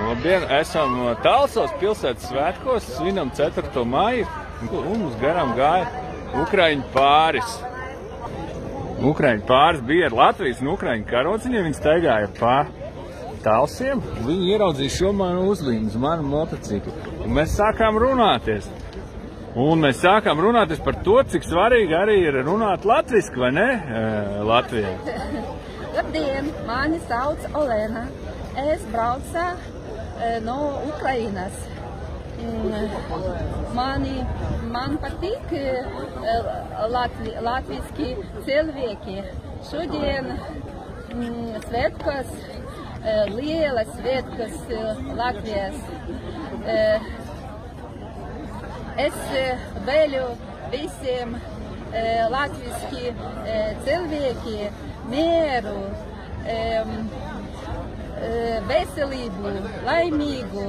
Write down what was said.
Labdien, esam Talsos pilsētas svētkos, svinam 4. maiju, un mums garām gāja Ukraiņu pāris. Ukraiņu pāris bija ar Latvijas un Ukraiņu karociņiem, viņi staigāja pa Talsiem, viņi ieraudzīja šo manu uzlīmu uz manu motociklu. Un mēs sākām runāties. Un mēs sākām runāties par to, cik svarīgi arī ir runāt latviski, vai ne, Latvijā? Labdien, mani sauc Olena. Es braucu no Ukrainas. Man patīk latviski cilvēki. Šodien svētkas, lielas svētkas Latvijas. Es vēlu visiem latviski cilvēki mieru, veselību, laimīgu.